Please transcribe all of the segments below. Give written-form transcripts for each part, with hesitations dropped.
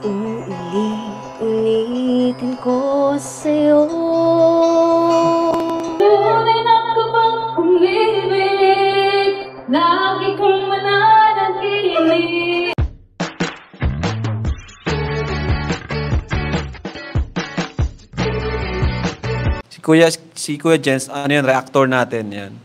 Ulit-ulitin ko sa'yo. Tunay na ka bang umibig? Lagi kong mananatilig. Si Kuya Jens, ano yun, reactor natin yan.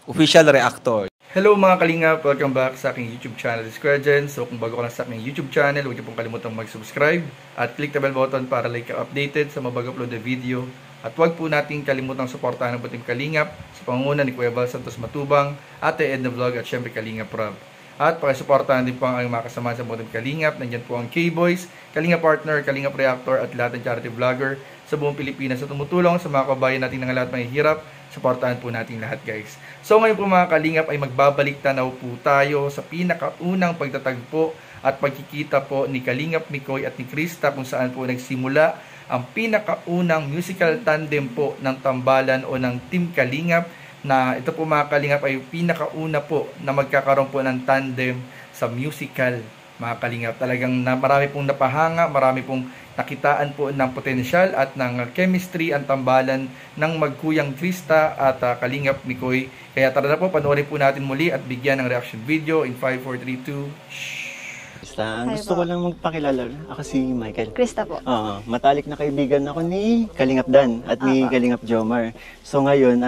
Official reactor. Hello mga kalingap! Welcome back sa aking YouTube channel, This is Kuya Jens. So kung bago ka lang sa aking YouTube channel, huwag niyo pong kalimutang mag-subscribe at click the bell button para like updated sa mabag-upload na video. At huwag po nating kalimutang suportahan ang Butim Kalingap sa pangunguna ni Kuya Val Santos Matubang, Ate Edna Vlog at syempre Kalingap Rob. At pakisuportahan din po ang mga kasama sa Butim Kalingap. Nandiyan po ang K-Boys, Kalingap Partner, Kalingap Reactor at lahat ng charity vlogger sa buong Pilipinas na tumutulong sa mga kabayan natin ng lahat mahihirap. Suportahan po natin lahat, guys. So ngayon po mga kalingap ay magbabalik tanaw po tayo sa pinakaunang pagtatagpo at pagkikita po ni Kalingap Mikoy at ni Krista kung saan po nagsimula ang pinakaunang musical tandem po ng Tambalan o ng Team Kalingap, na ito po mga kalingap ay pinakauna po na magkakaroon po ng tandem sa musical, mga kalingap. Talagang marami pong napahanga, marami pong nakitaan po ng potensyal at ng chemistry ang Tambalan ng magkuyang Krista at Kalingap Mikoy. Kaya tara na po, panoorin po natin muli at bigyan ng reaction video in 5, 4, 3, 2, Krista, gusto ko lang magpakilala. Ako si Michael. Krista po. Matalik na kaibigan ako ni Kalingap Dan at ni Kalingap Jomar. So ngayon,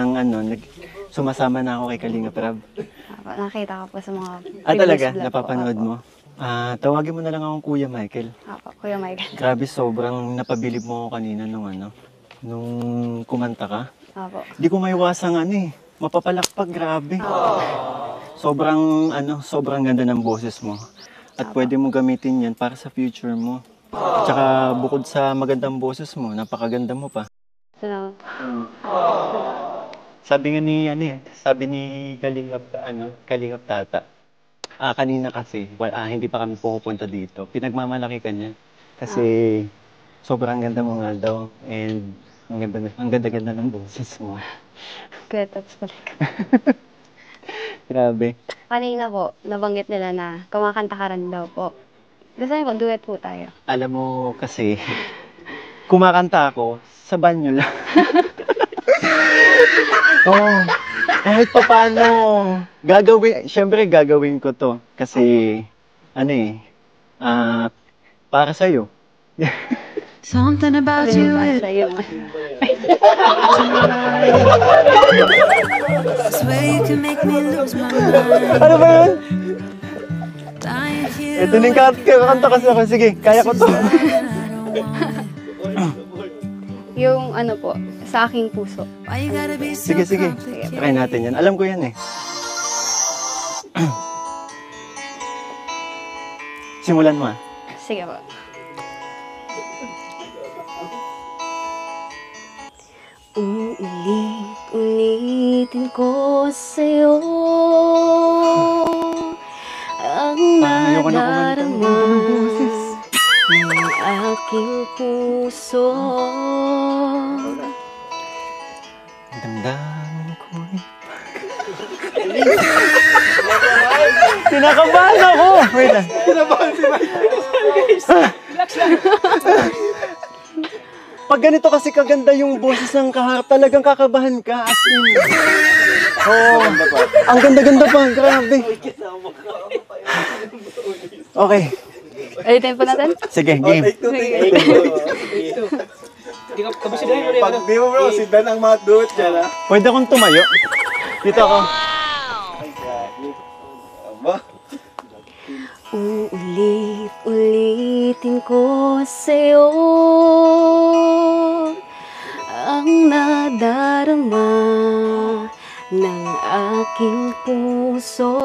sumasama na ako kay Kalingap Rob. Nakita ko po sa mga Talaga? Napapanood mo? Tawagin mo na lang akong Kuya Michael. Kuya Michael. Grabe, sobrang napabilib mo ako kanina nung kumanta ka. Di ko maiwasang mapapalakpak, grabe. Sobrang ganda ng boses mo. At pwede mo gamitin yan para sa future mo. Tsaka bukod sa magandang boses mo, napakaganda mo pa. Sabi ni Kalingap Tata. Kanina kasi, hindi pa kami pupunta dito. Pinagmamalaki ka niya. Kasi sobrang ganda mo nga daw. And ang ganda-ganda ng boses mo. Good, that's talaga. Grabe. Kanina po, nabanggit nila na kumakanta ka rin daw po. Gusto niyo po, duet po tayo. Alam mo kasi, kumakanta ako sa banyo lang. Kahit pa paano, syempre gagawin ko to. Kasi, para sa'yo. Something about you. Swear you can make me lose my mind. Ano ba yun? Ito na yung kakanta kasi ako. Sige, kaya ko to. Yung po, sa aking puso. Sige. Try natin yan. Alam ko yan eh. Simulan mo. Sige po. Ulit-ulitin ko sa'yo ang nadarama ng aking puso. Damdamin ko'y kinakabahan ako! Wait lang. Kinabahan si Michael. Pag ganito kasi kaganda yung boses ng kaharap, talagang kakabahan ka. As in. Ang ganda-ganda pa. Grabe. Okay. Ulitin po natin? Sige, game. Pag di mo bro, si Dan ang matduot dyan ha. Pwede akong tumayo. Dito ako. Ulit-ulitin ko sa'yo ang nadarama ng aking puso.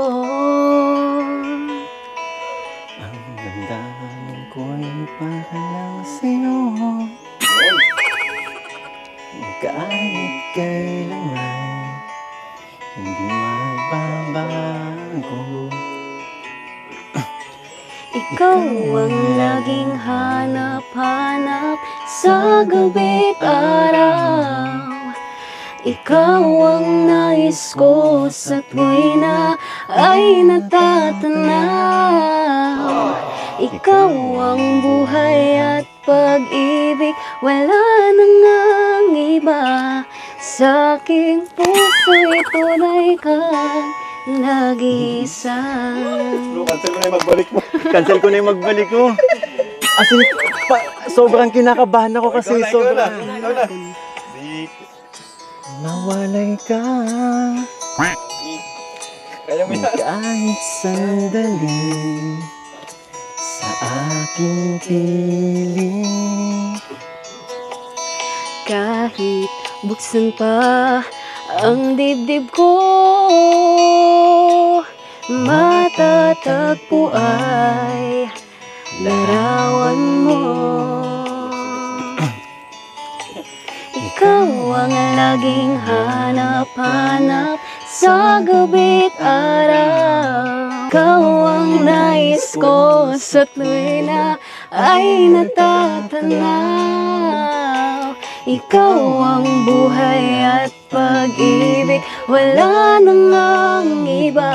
Ang damdamin ko'y para lang sa'yo. Kahit kailanman hindi magbabago. Ikaw ang laging hanap-hanap sa gabi't araw. Ikaw ang nais ko sa tuwina ay natatanaw. Ikaw ang wala na ngang iba. Sa aking puso'y tunay kang nag-iisa. Bro, cancel mo na yung magbalik mo. Cancel ko na yung magbalik ko. As in, sobrang kinakabahan ako kasi sobrang... Ikaw na. Nawalay ka Kaya mo yan. kahit sandali sa aking piling. Kahit buksan pa ang dibdib ko, matatagpo ay larawan mo. Ikaw ang laging hanap-hanap sa gabi't araw. Ikaw ang nais ko sa tuwina ay natatanaw. Ikaw ang buhay at pag-ibig, wala na ngang iba.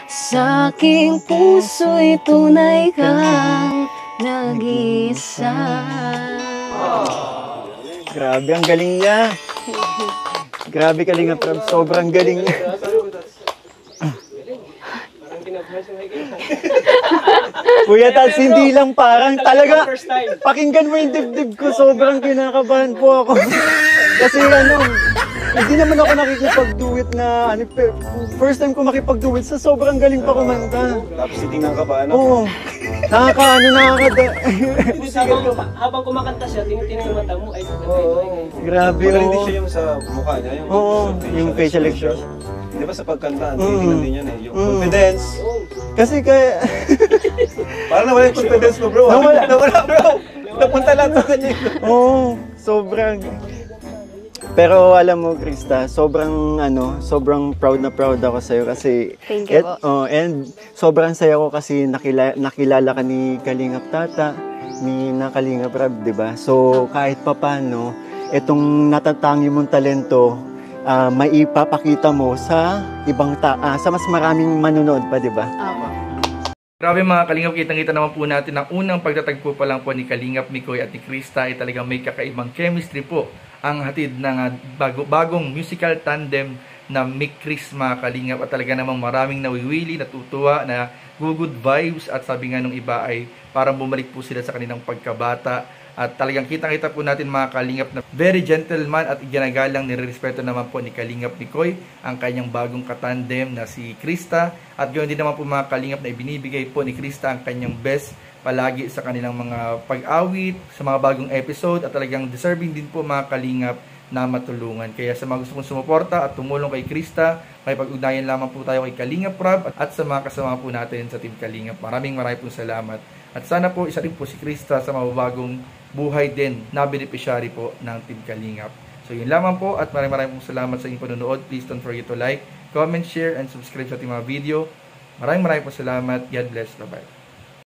Sa aking puso'y tunay kang nag-iisa. Grabe, ang galing niya. Grabe, Kalingap Rab. Sobrang galing niya. Kuya Tats, hindi lang parang talaga. Pakinggan mo yung dibdib ko. Sobrang kinakabahan po ako. Kasi hindi naman ako nakikipag-duet na, first time ko makipag-duet sa sobrang galing pa kumanta. Tapos titingnan ka pa, ano? Oo. Nakakada. Habang kumakanta siya, tinitingnan yung mata mo, ay Grabe, Magaling din oo. siya yung sa mukha niya. Oo, yung facial expression. Di ba sa pagkanta, titingnan din yan eh. Yung confidence. Kasi kaya... Parang nawala yung confidence mo, bro. Nawala, bro. Napunta lahat sa kanya. Oo, sobrang... Pero alam mo, Krista, sobrang proud na proud ako sa'yo kasi... Thank you po. And sobrang saya ko kasi nakilala ka ni Kalingap Tata, ni Kalingap Rab, di ba? So kahit papano, itong natatangi mong talento, maipapakita mo sa sa mas maraming manonood pa, di ba? Grabe mga Kalingap, kitang-kita naman po natin ang unang pagtatagpo pa lang po ni Kalingap Mikoy at ni Krista ay talagang may kakaibang chemistry po ang hatid ng bagong musical tandem na Mick Chris mga Kalingap, at talaga namang maraming nawiwili, natutuwa, na good vibes, at sabi nga nung iba ay parang bumalik po sila sa kanilang pagkabata. At talagang kitang-kita po natin mga Kalingap na very gentleman at iginagalang, nirerespeto naman po ni Kalingap Mikoy ang kanyang bagong katandem na si Krista. At ganoon din naman po mga Kalingap na ibinibigay po ni Krista ang kanyang best palagi sa kanilang mga pag-awit, sa mga bagong episode, at talagang deserving din po mga Kalingap na matulungan. Kaya sa mga gusto kong sumuporta at tumulong kay Krista, may pag-ugnayan lamang po tayo kay Kalingap Rab at sa mga kasama po natin sa Team Kalingap. Maraming po salamat. At sana po isa rin po si Krista sa mababagong buhay din na beneficiary po ng Team Kalingap. So yun lamang po, at maraming pong salamat sa inyong panonood. Please don't forget to like, comment, share, and subscribe sa ating mga video. Maraming po salamat. God bless. Bye-bye.